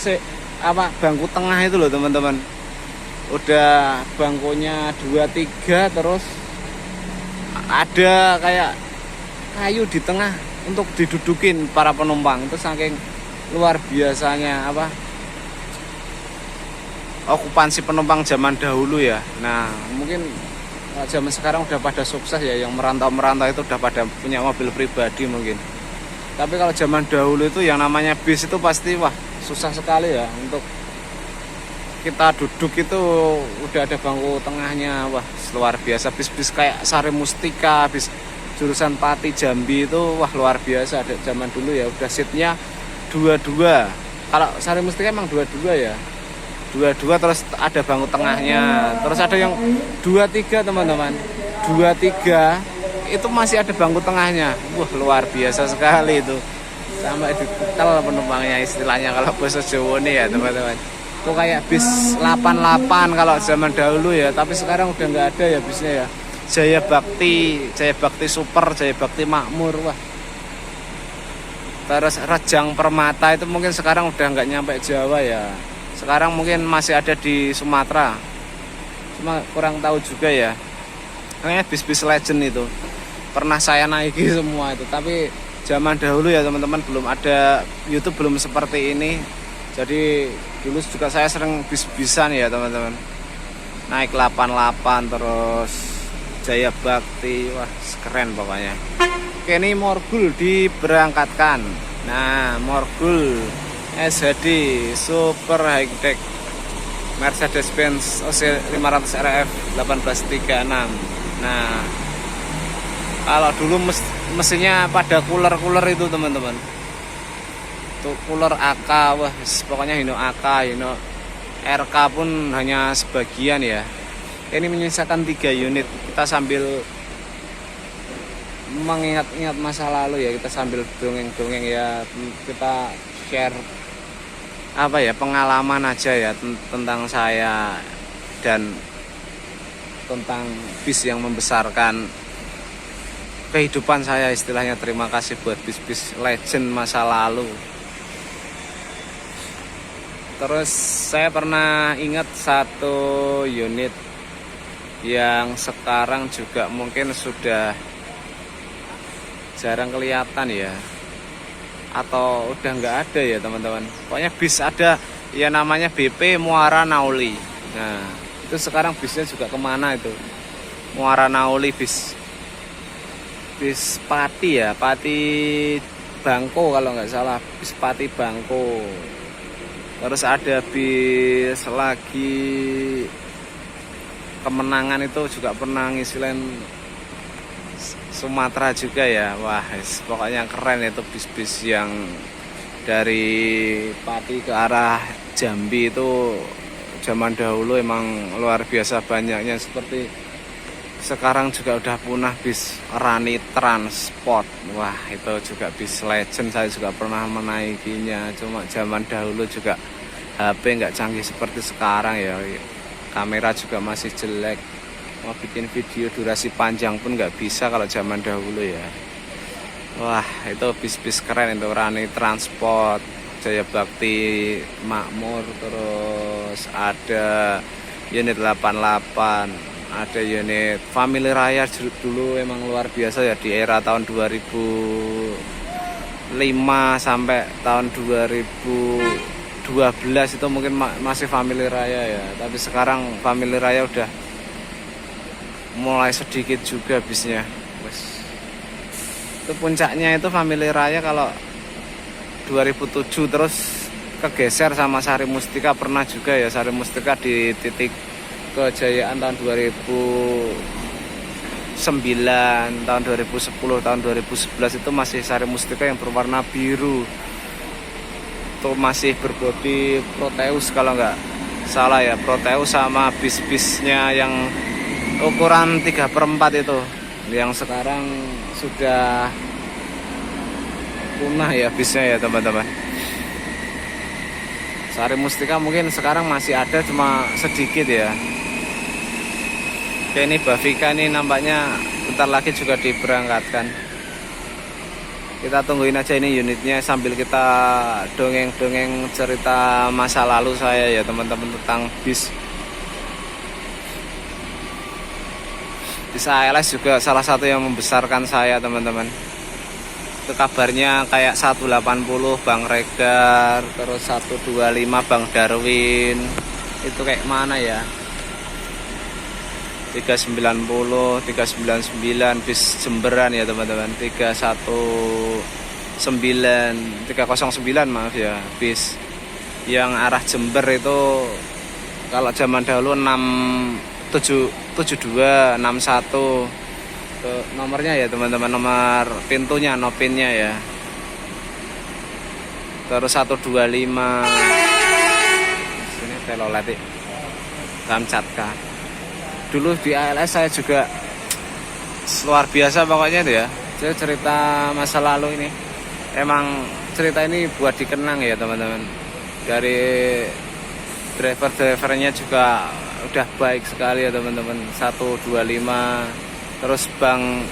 bangku tengah itu loh teman-teman. Udah bangkunya 2-3, terus ada kayak kayu di tengah untuk didudukin para penumpang. Itu saking luar biasanya okupansi penumpang zaman dahulu ya. Nah, mungkin zaman sekarang udah pada sukses ya, yang merantau itu udah pada punya mobil pribadi mungkin. Tapi kalau zaman dahulu itu yang namanya bis itu pasti wah susah sekali ya untuk kita duduk, itu udah ada bangku tengahnya. Wah luar biasa, bis-bis kayak Sari Mustika, bis jurusan Pati Jambi itu wah luar biasa. Ada zaman dulu ya udah seatnya 22. Kalau Sari Mustika emang 22 ya. 22 terus ada bangku tengahnya. Terus ada yang 23 teman-teman. 23 itu masih ada bangku tengahnya. Wah luar biasa sekali itu. Sampai dikutel penumpangnya istilahnya kalau bahasa Jawa nih ya teman-teman. Itu kayak bis 88 kalau zaman dahulu ya. Tapi sekarang udah nggak ada ya bisnya ya. Jaya Bakti Super, Jaya Bakti Makmur. Wah. Terus Rejang Permata itu mungkin sekarang udah nggak nyampe Jawa ya. Sekarang mungkin masih ada di Sumatera. Cuma kurang tahu juga ya. Kayaknya bis-bis legend itu. Pernah saya naiki semua itu. Tapi zaman dahulu ya teman-teman belum ada YouTube, belum seperti ini. Jadi dulu juga saya sering bis-bisan ya teman-teman. Naik 88 terus Jaya Bakti. Wah keren pokoknya. Oke, ini Morgul diberangkatkan. Nah, Morgul SHD Super High Tech Mercedes-Benz OC 500 RF 1836. Nah, kalau dulu mesinnya pada cooler itu teman-teman. Tuh cooler AK, wah pokoknya Hino AK, Hino RK pun hanya sebagian ya. Ini menyisakan 3 unit. Kita sambil mengingat-ingat masa lalu ya, kita sambil dongeng-dongeng ya, kita share apa ya pengalaman aja ya tentang saya dan tentang bis yang membesarkan kehidupan saya istilahnya. Terima kasih buat bis-bis legend masa lalu. Terus saya pernah ingat satu unit yang sekarang juga mungkin sudah jarang kelihatan ya, atau udah nggak ada ya teman-teman. Pokoknya bis ada ya namanya BP Muara Nauli. Nah itu sekarang bisnya juga kemana itu, Muara Nauli bis Pati ya, Pati Bangko kalau nggak salah, bis Pati Bangko. Terus ada bis lagi Kemenangan itu juga pernah ngisilen Sumatera juga ya. Wah pokoknya keren itu bis-bis yang dari Pati ke arah Jambi itu zaman dahulu emang luar biasa banyaknya. Seperti sekarang juga udah punah bis Rani Transport. Wah itu juga bis legend, saya juga pernah menaikinya. Cuma zaman dahulu juga HP nggak canggih seperti sekarang ya, kamera juga masih jelek. Mau bikin video durasi panjang pun nggak bisa kalau zaman dahulu ya. Wah itu bis-bis keren itu, Rani Transport, Jaya Bakti Makmur, terus ada unit 88, ada unit Family Raya dulu emang luar biasa ya di era tahun 2005 sampai tahun 2012 itu mungkin masih Family Raya ya. Tapi sekarang Family Raya udah mulai sedikit juga bisnya. Itu puncaknya itu Family Raya kalau 2007, terus kegeser sama Sari Mustika. Pernah juga ya Sari Mustika di titik kejayaan tahun 2009, tahun 2010, tahun 2011 itu masih Sari Mustika yang berwarna biru. Itu masih berbodi Proteus kalau nggak salah ya, Proteus sama bis-bisnya yang ukuran 3/4 itu, yang sekarang sudah punah ya bisnya ya teman-teman. Sari Mustika mungkin sekarang masih ada cuma sedikit ya. Oke, ini Bavika ini nampaknya bentar lagi juga diberangkatkan. Kita tungguin aja ini unitnya sambil kita dongeng-dongeng cerita masa lalu saya ya teman-teman tentang bis. Bis ALS juga salah satu yang membesarkan saya teman-teman. Itu kabarnya kayak 180 Bang Regar, terus 125 Bang Darwin. Itu kayak mana ya? 390, 399 bis Jemberan ya teman-teman. 309 maaf ya, bis yang arah Jember itu kalau zaman dahulu 72, 61, nomornya ya teman-teman, nomor pintunya, no pinnya ya. Terus 125 sini telolet Kamchatka. Dulu di ALS saya juga luar biasa pokoknya itu ya. Saya cerita masa lalu ini, emang cerita ini buat dikenang ya teman-teman. Dari drivernya juga udah baik sekali ya teman-teman. 125, terus Bang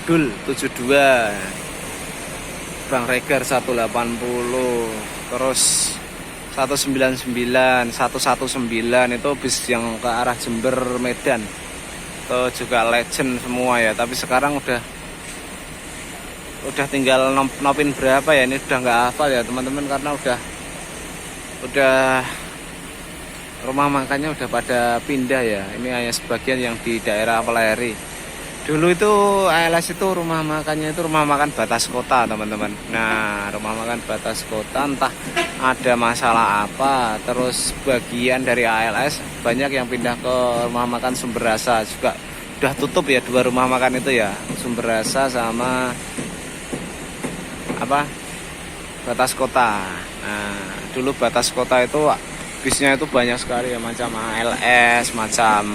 Dul 72, Bang Regar 180, terus 199, 119 itu bis yang ke arah Jember Medan. Itu juga legend semua ya, tapi sekarang udah tinggal nopin berapa ya, ini udah nggak hafal ya teman-teman, karena udah rumah makannya udah pada pindah ya. Ini hanya sebagian yang di daerah Peleri. Dulu itu ALS itu rumah makannya itu rumah makan batas kota teman-teman. Nah, rumah makan batas kota entah ada masalah apa, terus bagian dari ALS banyak yang pindah ke rumah makan Sumber Rasa. Juga udah tutup ya dua rumah makan itu ya, Sumber Rasa sama apa, batas kota. Nah, dulu batas kota itu bisnya itu banyak sekali ya, macam ALS, macam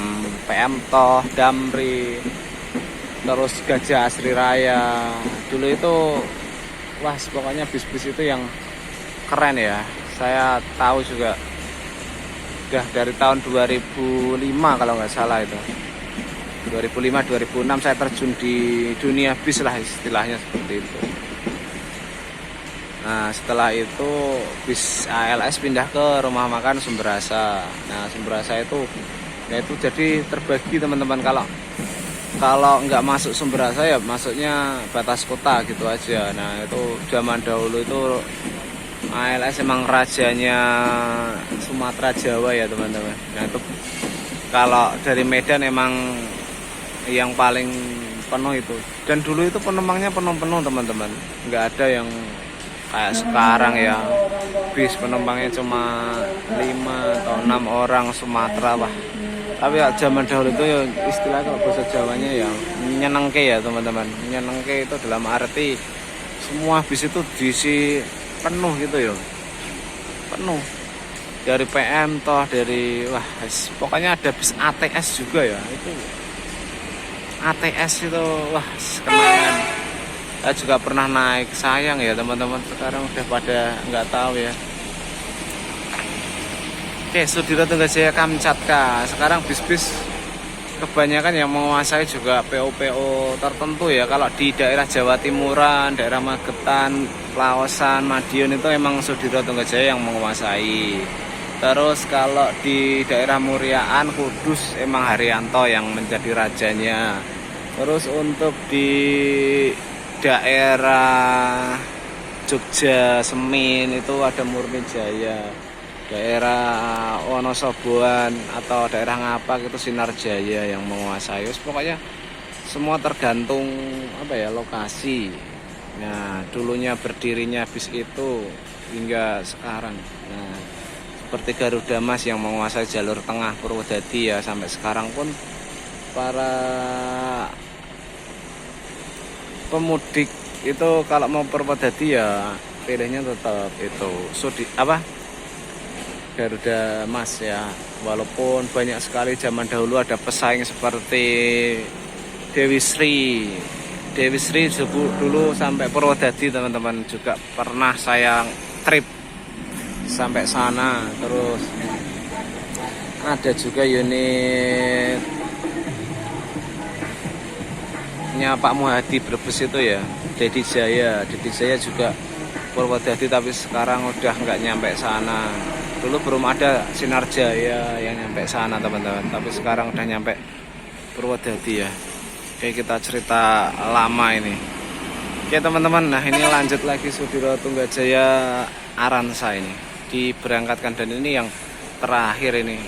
PM Toh, Damri, terus Gajah Asri Raya. Dulu itu wah pokoknya bis-bis itu yang keren ya. Saya tahu juga udah dari tahun 2005 kalau nggak salah itu, 2005-2006 saya terjun di dunia bis lah istilahnya seperti itu. Nah, setelah itu bis ALS pindah ke rumah makan Sumber Rasa. Nah, Sumber Rasa itu ya itu jadi terbagi teman-teman. Kalau nggak masuk Sumber Rasa ya masuknya batas kota gitu aja. Nah, itu zaman dahulu itu ALS emang rajanya Sumatera Jawa ya teman-teman. Nah, itu kalau dari Medan emang yang paling penuh itu. Dan dulu itu penumpangnya penuh-penuh teman-teman. Nggak ada yang kayak sekarang ya, bis penumpangnya cuma 5 atau 6 orang Sumatera wah. Tapi ya, zaman dahulu itu ya, istilah kalau bahasa Jawanya ya nyenengke ya teman-teman. Nyenengke itu dalam arti semua bis itu diisi penuh gitu ya, penuh dari PM Toh, dari wah pokoknya ada bis ATS juga ya. Itu ATS itu wah kenangan. Saya juga pernah naik, sayang ya teman-teman sekarang udah pada nggak tahu ya. Oke, Sudiroto Tunggajaya Kamchatka. Sekarang bis-bis kebanyakan yang menguasai juga PO-PO tertentu ya. Kalau di daerah Jawa Timuran, daerah Magetan, Laosan, Madiun itu emang Sudiroto Tunggajaya yang menguasai. Terus kalau di daerah Muriaan, Kudus emang Haryanto yang menjadi rajanya. Terus untuk di daerah Jogja, Semin itu ada Murni Jaya. Daerah Wonosoboan atau daerah Ngapak itu Sinar Jaya yang menguasai. Pokoknya semua tergantung apa ya, lokasi. Nah, dulunya berdirinya bis itu hingga sekarang. Nah, seperti Garuda Mas yang menguasai jalur tengah Purwodadi ya, sampai sekarang pun para pemudik itu kalau mau Purwodadi ya pilihnya tetap itu Garuda Mas ya. Walaupun banyak sekali zaman dahulu ada pesaing seperti Dewi Sri dulu sampai Purwodadi teman-teman, juga pernah saya trip sampai sana. Terus ada juga unitnya Pak Muhadi Brebes itu ya, Dedi Jaya juga Purwodadi, tapi sekarang udah nggak nyampe sana. Dulu belum ada Sinar Jaya yang nyampe sana teman-teman, tapi sekarang udah nyampe Purwodadi ya. Oke, kita cerita lama ini. Oke teman-teman, nah ini lanjut lagi Sudiroto Tunggajaya Aransa ini diberangkatkan, dan ini yang terakhir ini.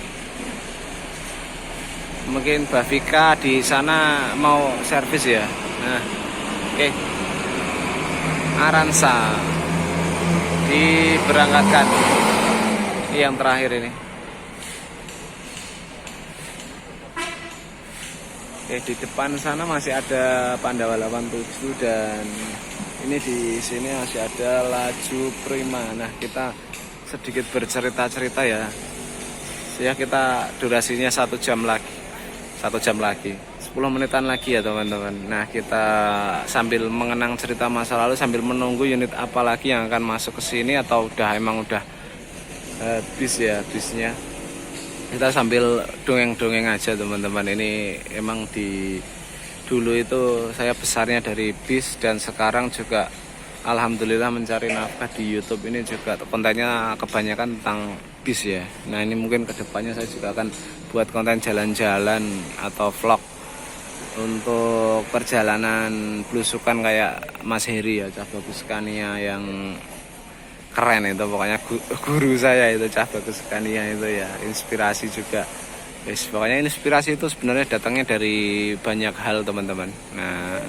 Mungkin Mbak Vika di sana mau servis ya. Nah, oke. Aransa diberangkatkan. Ini yang terakhir ini. Oke, di depan sana masih ada Pandawa 87 dan ini di sini masih ada Laju Prima. Nah, kita sedikit bercerita-cerita ya. Ya, kita durasinya 1 jam lagi. 1 jam lagi. 10 menitan lagi ya teman-teman. Nah, kita sambil mengenang cerita masa lalu sambil menunggu unit apa lagi yang akan masuk ke sini atau emang udah habis ya bisnya. Kita sambil dongeng-dongeng aja teman-teman. Ini emang dulu itu saya besarnya dari bis dan sekarang juga alhamdulillah mencari nafkah di YouTube ini juga kontennya kebanyakan tentang bis ya. Nah, ini mungkin kedepannya saya juga akan buat konten jalan-jalan atau vlog untuk perjalanan belusukan kayak Mas Heri ya, Cah Bagus Scania yang keren itu, pokoknya guru saya itu Cah Bagus Scania itu ya, inspirasi juga. Pokoknya inspirasi itu sebenarnya datangnya dari banyak hal teman-teman. Nah,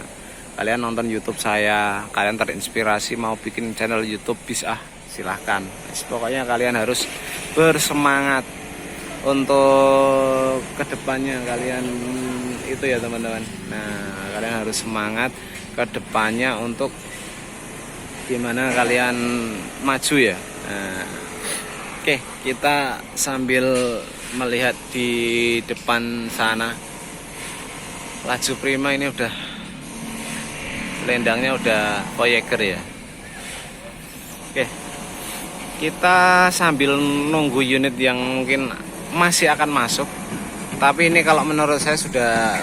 kalian nonton YouTube saya, kalian terinspirasi mau bikin channel YouTube bisa, silahkan. Pokoknya kalian harus bersemangat untuk kedepannya kalian itu ya teman-teman. Nah, kalian harus semangat kedepannya untuk gimana kalian maju ya. Nah, oke, kita sambil melihat di depan sana Laju Prima ini udah lendangnya udah Voyager ya. Oke, kita sambil nunggu unit yang mungkin masih akan masuk. Tapi ini kalau menurut saya sudah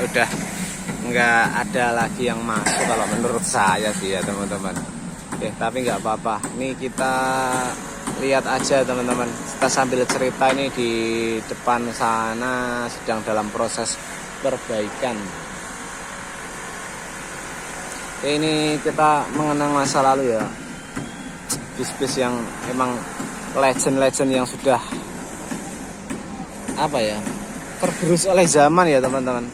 nggak ada lagi yang masuk kalau menurut saya sih ya teman-teman. Oke, tapi nggak apa-apa. Ini kita lihat aja teman-teman. Kita sambil cerita, ini di depan sana sedang dalam proses perbaikan. Oke, ini kita mengenang masa lalu ya. Bis-bis yang emang legend-legend yang sudah tergerus oleh zaman ya teman-teman.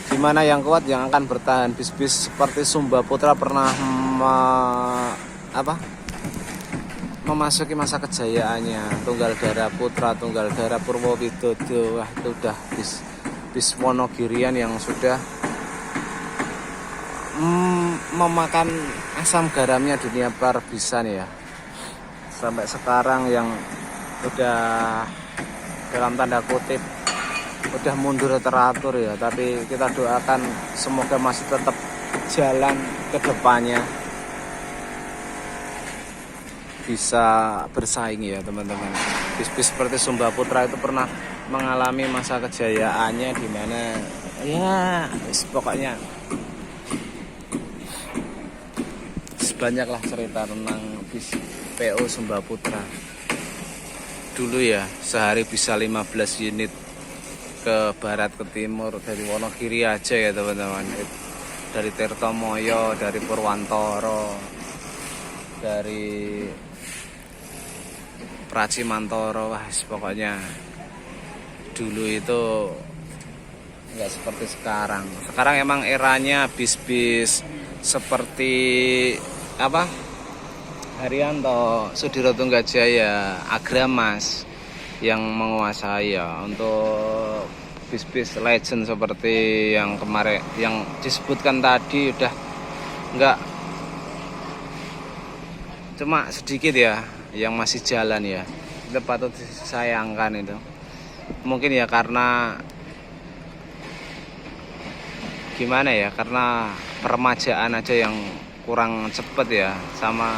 Dimana yang kuat yang akan bertahan, bis-bis seperti Sumba Putra pernah memasuki masa kejayaannya. Tunggal Dara Putra, Tunggal Dara Purwowidodo, wah itu udah bis Wonogirian yang sudah memakan asam garamnya dunia perbisan ya. Sampai sekarang yang udah dalam tanda kutip udah mundur teratur ya, tapi kita doakan semoga masih tetap jalan ke depannya bisa bersaing ya teman-teman. Bis-bis seperti Sumba Putra itu pernah mengalami masa kejayaannya di mana ya pokoknya banyaklah cerita tentang bis PO Sumba Putra. Dulu ya sehari bisa 15 unit ke barat ke timur, dari Wonogiri aja ya teman-teman, dari Tirtomoyo, dari Purwantoro, dari Pracimantoro. Wah pokoknya dulu itu nggak seperti sekarang. Sekarang emang eranya bis-bis seperti Haryanto, Sudiro Tunggajaya, Agramas yang menguasai ya. Untuk bis-bis legend seperti yang kemarin yang disebutkan tadi udah nggak, cuma sedikit ya yang masih jalan ya. Itu patut disayangkan itu. Mungkin ya karena gimana ya, karena peremajaan aja yang kurang cepet ya, sama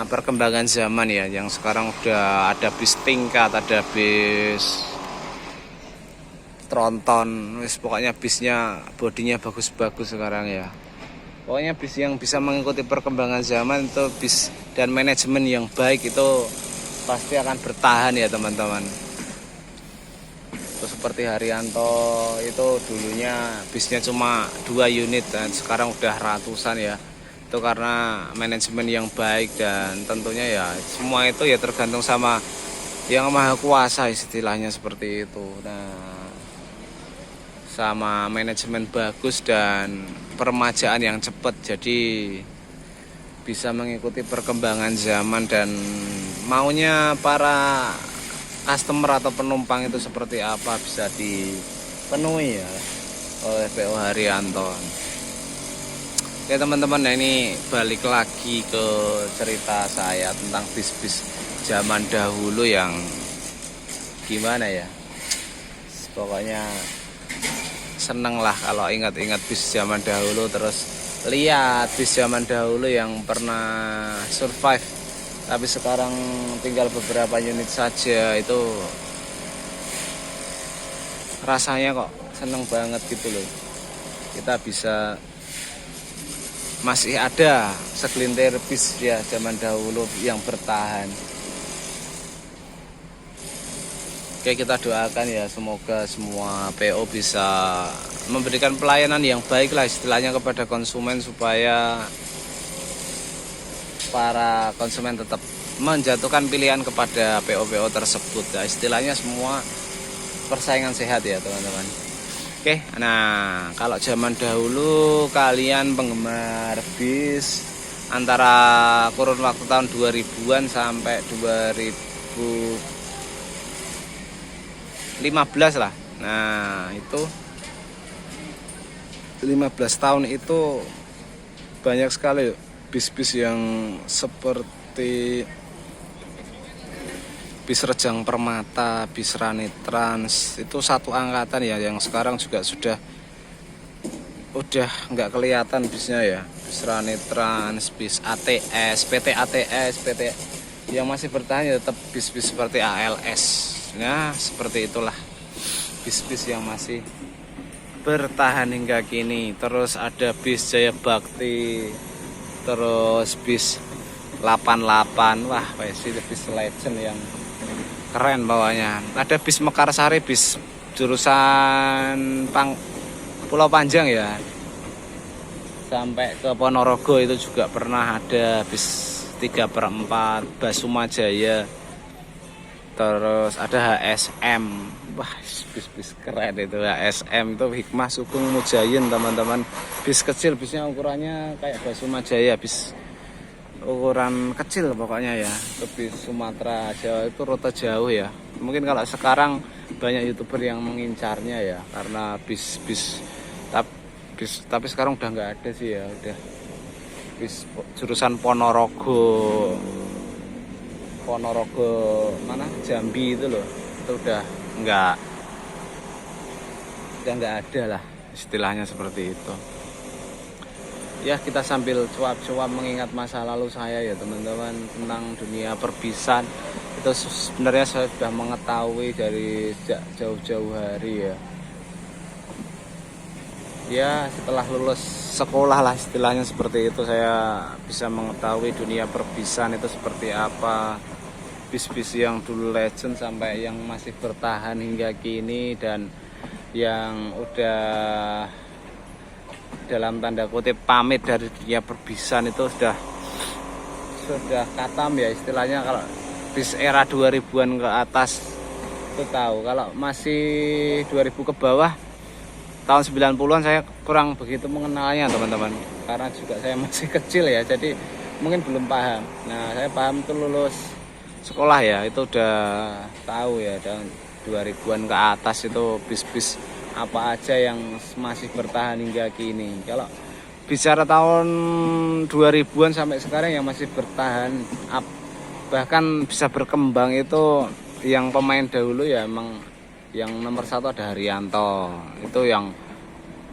perkembangan zaman ya, yang sekarang udah ada bis tingkat, ada bis tronton, pokoknya bisnya bodinya bagus-bagus sekarang ya. Pokoknya bis yang bisa mengikuti perkembangan zaman itu bis dan manajemen yang baik itu pasti akan bertahan ya teman-teman. Terus seperti Haryanto itu dulunya bisnya cuma 2 unit dan sekarang udah ratusan ya. Itu karena manajemen yang baik dan tentunya ya semua itu ya tergantung sama yang maha kuasa istilahnya seperti itu. Nah, sama manajemen bagus dan peremajaan yang cepat, jadi bisa mengikuti perkembangan zaman dan maunya para customer atau penumpang itu seperti apa bisa dipenuhi ya oleh PO Haryanto. Oke teman-teman, nah ini balik lagi ke cerita saya tentang bis-bis zaman dahulu yang gimana ya, pokoknya seneng lah kalau ingat-ingat bis zaman dahulu, terus lihat bis zaman dahulu yang pernah survive tapi sekarang tinggal beberapa unit saja. Itu rasanya kok seneng banget gitu loh, kita bisa masih ada segelintir bis ya zaman dahulu yang bertahan. Oke, kita doakan ya semoga semua PO bisa memberikan pelayanan yang baik lah istilahnya kepada konsumen, supaya para konsumen tetap menjatuhkan pilihan kepada PO-PO tersebut ya, istilahnya semua persaingan sehat ya teman-teman. Oke, nah kalau zaman dahulu kalian penggemar bis antara kurun waktu tahun 2000-an sampai 2015 lah. Nah, itu 15 tahun itu banyak sekali bis-bis yang seperti bis Rejang Permata, bis Rani Trans, itu satu angkatan ya, yang sekarang juga udah nggak kelihatan bisnya ya. Bis Rani Trans, bis ATS, PT ATS, PT yang masih bertahan ya tetap bis-bis seperti ALS. Nah, seperti itulah bis-bis yang masih bertahan hingga kini. Terus ada bis Jaya Bakti, terus bis 88, wah pasti bis legend yang keren bawahnya. Ada bis Mekarsari, bis jurusan Pulau Panjang ya, sampai ke Ponorogo itu juga pernah ada bis 3/4 Basuma Jaya. Terus ada HSM, wah bis-bis keren itu. HSM itu Hikmah Sugeng Mujayin teman-teman, bis kecil, bisnya ukurannya kayak Basuma Jaya, bis ukuran kecil pokoknya ya. Itu bis Sumatera Jawa, itu rute jauh ya. Mungkin kalau sekarang banyak YouTuber yang mengincarnya ya, karena bis tapi sekarang udah nggak ada sih ya, udah bis jurusan Ponorogo mana Jambi itu loh, itu udah nggak ada lah istilahnya seperti itu. Ya, kita sambil cuap-cuap mengingat masa lalu saya ya teman-teman tentang dunia perbisan. Itu sebenarnya saya sudah mengetahui dari sejak jauh-jauh hari ya. Ya, setelah lulus sekolah lah istilahnya seperti itu, saya bisa mengetahui dunia perbisan itu seperti apa. Bis-bis yang dulu legend sampai yang masih bertahan hingga kini, dan yang udah dalam tanda kutip pamit dari dunia perbisan itu sudah katam ya istilahnya. Kalau bis era 2000-an ke atas itu tahu, kalau masih 2000 ke bawah tahun 90-an saya kurang begitu mengenalnya teman-teman, karena juga saya masih kecil ya, jadi mungkin belum paham. Nah, saya paham tuh lulus sekolah ya, itu udah tahu ya, dan 2000-an ke atas itu bis-bis apa aja yang masih bertahan hingga kini. Kalau bicara tahun 2000-an sampai sekarang yang masih bertahan bahkan bisa berkembang itu yang pemain dahulu ya, emang yang nomor satu ada Haryanto, itu yang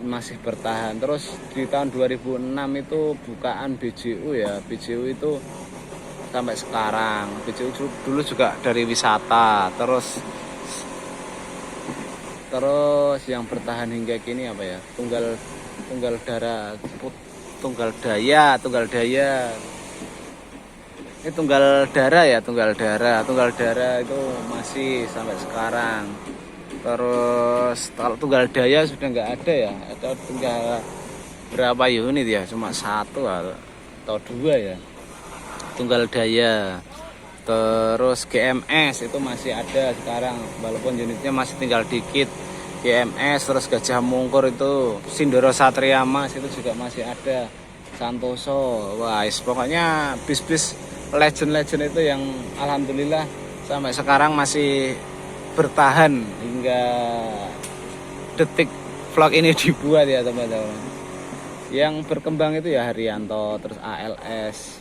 masih bertahan. Terus di tahun 2006 itu bukaan BJU ya, BJU itu sampai sekarang. BJU dulu juga dari wisata. Terus yang bertahan hingga kini apa ya, Tunggal Daya ini Tunggal Dara itu masih sampai sekarang. Terus kalau Tunggal Daya sudah nggak ada ya, atau tinggal berapa unit ya, cuma satu atau dua ya Tunggal Daya. Terus GMS itu masih ada sekarang, walaupun unitnya masih tinggal dikit. GMS, terus Gajah Mungkur itu Sindoro Satria Mas itu juga masih ada. Santoso, wah pokoknya bis-bis legend-legend itu yang alhamdulillah sampai sekarang masih bertahan hingga detik vlog ini dibuat ya teman-teman. Yang berkembang itu ya Haryanto, terus ALS,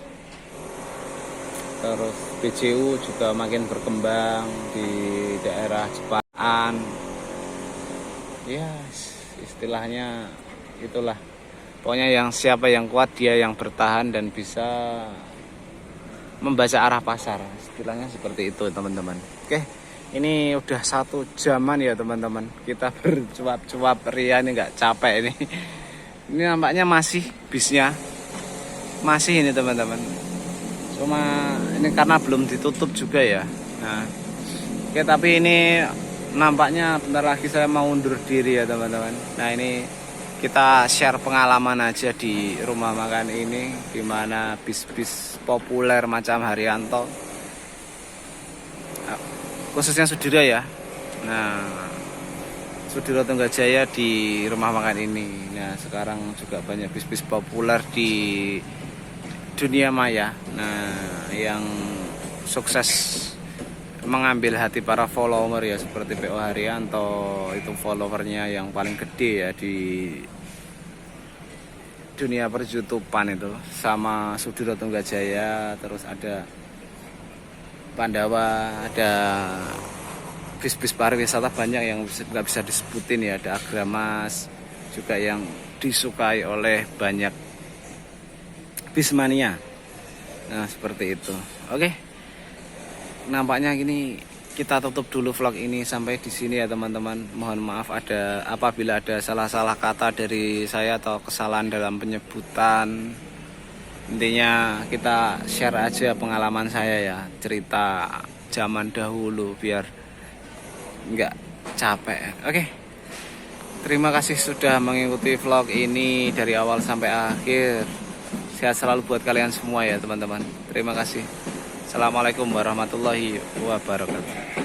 terus BJU juga makin berkembang di daerah Jepaan. Ya istilahnya itulah, pokoknya yang siapa yang kuat dia yang bertahan dan bisa membaca arah pasar, istilahnya seperti itu teman-teman. Oke, ini udah 1 jaman ya teman-teman, kita bercuap-cuap ria ini nggak capek ini. Ini nampaknya masih bisnya masih ini teman-teman, cuma ini karena belum ditutup juga ya. Nah oke, tapi ini nampaknya bentar lagi saya mau undur diri ya teman-teman. Nah ini kita share pengalaman aja di rumah makan ini, dimana bis-bis populer macam Haryanto, khususnya Sudira ya. Nah Sudiro Tunggajaya di rumah makan ini. Nah sekarang juga banyak bis-bis populer di dunia maya. Nah yang sukses mengambil hati para follower ya, seperti PO Haryanto, itu followernya yang paling gede ya di dunia per-YouTubean itu, sama Sudiro Tunggajaya, terus ada Pandawa, ada bis-bis pariwisata banyak yang nggak bisa disebutin ya, ada Agramas juga yang disukai oleh banyak bismania. Nah seperti itu. Oke. Nampaknya gini, kita tutup dulu vlog ini sampai di sini ya teman-teman. Mohon maaf apabila ada salah-salah kata dari saya atau kesalahan dalam penyebutan. Intinya kita share aja pengalaman saya ya, cerita zaman dahulu biar nggak capek. Oke, terima kasih sudah mengikuti vlog ini dari awal sampai akhir. Sehat selalu buat kalian semua ya teman-teman. Terima kasih. Assalamualaikum warahmatullahi wabarakatuh.